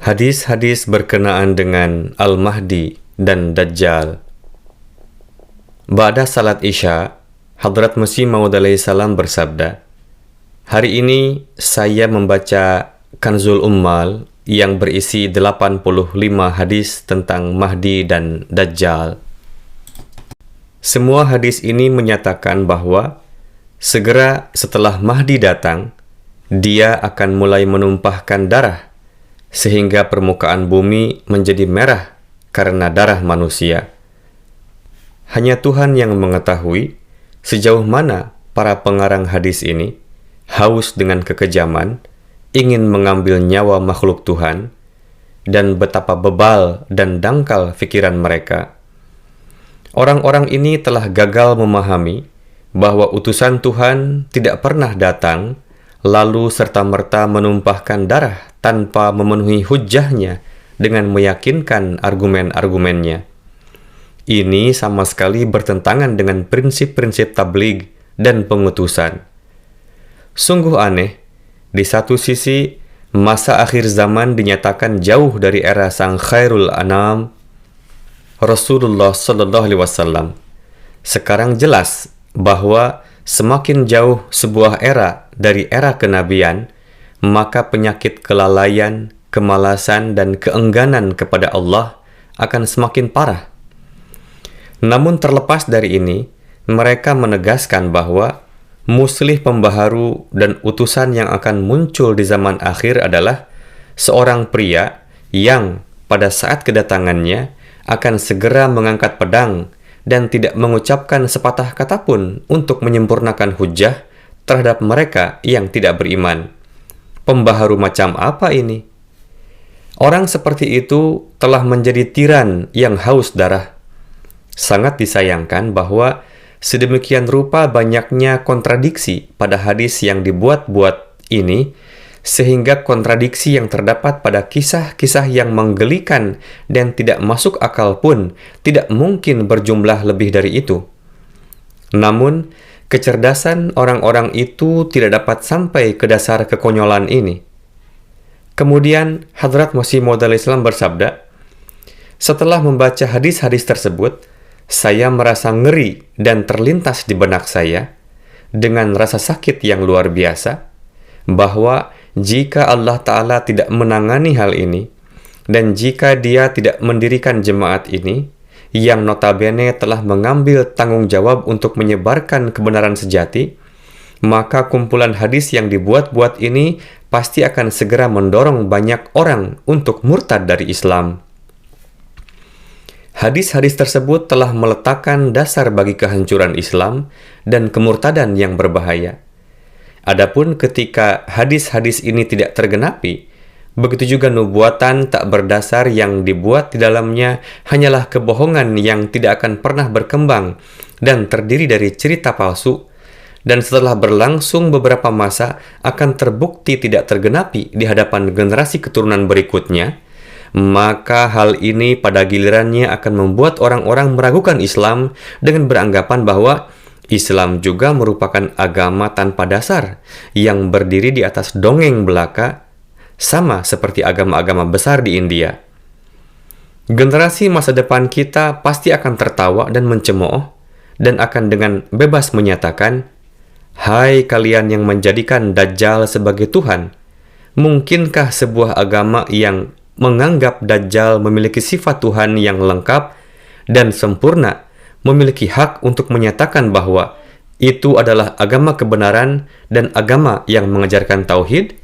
Hadis-hadis berkenaan dengan Al-Mahdi dan Dajjal. Ba'da salat Isya, Hadrat Masih Maud alaihi salam bersabda, "Hari ini saya membaca Kanzul Ummal yang berisi 85 hadis tentang Mahdi dan Dajjal. Semua hadis ini menyatakan bahwa segera setelah Mahdi datang, dia akan mulai menumpahkan darah sehingga permukaan bumi menjadi merah karena darah manusia. Hanya Tuhan yang mengetahui sejauh mana para pengarang hadis ini haus dengan kekejaman, ingin mengambil nyawa makhluk Tuhan, dan betapa bebal dan dangkal pikiran mereka. Orang-orang ini telah gagal memahami bahwa utusan Tuhan tidak pernah datang lalu serta-merta menumpahkan darah tanpa memenuhi hujjahnya dengan meyakinkan argumen-argumennya. Ini sama sekali bertentangan dengan prinsip-prinsip tabligh dan pengutusan. Sungguh aneh, di satu sisi masa akhir zaman dinyatakan jauh dari era sang khairul anam, Rasulullah Sallallahu Alaihi Wasallam. Sekarang jelas bahwa semakin jauh sebuah era dari era kenabian, maka penyakit kelalaian, kemalasan, dan keengganan kepada Allah akan semakin parah. Namun terlepas dari ini, mereka menegaskan bahwa muslih pembaharu dan utusan yang akan muncul di zaman akhir adalah seorang pria yang pada saat kedatangannya akan segera mengangkat pedang dan tidak mengucapkan sepatah kata pun untuk menyempurnakan hujjah terhadap mereka yang tidak beriman. Pembaharu macam apa ini? Orang seperti itu telah menjadi tiran yang haus darah. Sangat disayangkan bahwa sedemikian rupa banyaknya kontradiksi pada hadis yang dibuat-buat ini, sehingga kontradiksi yang terdapat pada kisah-kisah yang menggelikan dan tidak masuk akal pun tidak mungkin berjumlah lebih dari itu. Namun, kecerdasan orang-orang itu tidak dapat sampai ke dasar kekonyolan ini. Kemudian, Hadrat Masih Maud alaihi salam bersabda, "Setelah membaca hadis-hadis tersebut, saya merasa ngeri dan terlintas di benak saya dengan rasa sakit yang luar biasa, bahwa jika Allah Ta'ala tidak menangani hal ini, dan jika Dia tidak mendirikan jemaat ini, yang notabene telah mengambil tanggung jawab untuk menyebarkan kebenaran sejati, maka kumpulan hadis yang dibuat-buat ini pasti akan segera mendorong banyak orang untuk murtad dari Islam." Hadis-hadis tersebut telah meletakkan dasar bagi kehancuran Islam dan kemurtadan yang berbahaya. Adapun ketika hadis-hadis ini tidak tergenapi, begitu juga nubuatan tak berdasar yang dibuat di dalamnya hanyalah kebohongan yang tidak akan pernah berkembang dan terdiri dari cerita palsu, dan setelah berlangsung beberapa masa akan terbukti tidak tergenapi di hadapan generasi keturunan berikutnya, maka hal ini pada gilirannya akan membuat orang-orang meragukan Islam dengan beranggapan bahwa Islam juga merupakan agama tanpa dasar yang berdiri di atas dongeng belaka, sama seperti agama-agama besar di India. Generasi masa depan kita pasti akan tertawa dan mencemooh, dan akan dengan bebas menyatakan, "Hai kalian yang menjadikan Dajjal sebagai Tuhan, mungkinkah sebuah agama yang menganggap Dajjal memiliki sifat Tuhan yang lengkap dan sempurna memiliki hak untuk menyatakan bahwa itu adalah agama kebenaran dan agama yang mengajarkan tauhid?"